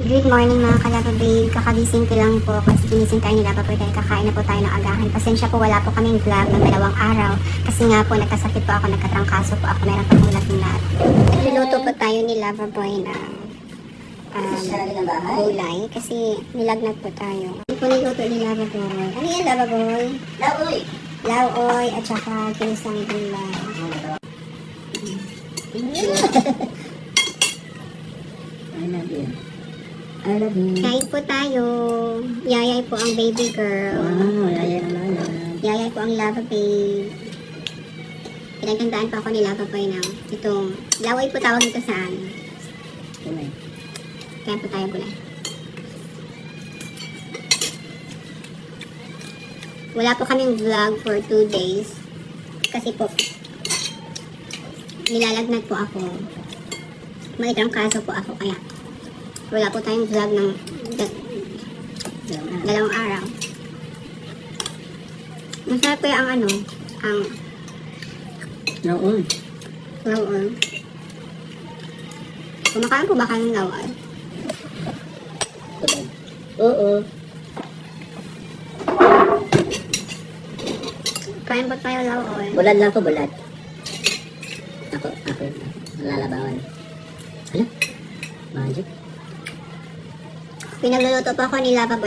Good morning mga kalababig. Kakagising ko lang po kasi ginising tayo nila pa po tayo. Kakain na po tayo ng agahan. Pasensya po, wala po kaming vlog ng 2 araw. Kasi nga po, nagkasakit po ako, nagkatrangkaso po ako. Meron pa pong lagnat. Niluto po tayo ni Lavaboy ng gulay kasi nilagnat po tayo. Ano po niluto ni Lavaboy? Ano yan, Lavaboy? Laoy! Laoy at saka kinisang gulay. I love you. I love you. Kain po tayo. Yayay po ang baby girl. Wow, yaya ang lala. Yayay po ang Lavaboy. Pinagandaan pa ako ni Lavaboy ng itong laoy po tawag ito sa amin. Gulay. Kaya po tayo gulay. Wala po kaming vlog for 2 days. Kasi po, nilalagnat po ako. May trangkaso po ako. Kaya, wala po tayong vlog ng 2 araw. Masarap po ang ano, ang Laoy. laoy. Kumakain po ba kayo ng laoy? Oo. Kain po tayo laoy. Bulad lang ko, bulad. Ako. Lalabawan. Ano? Magic? Pinagluluto po ako ni Lavaboy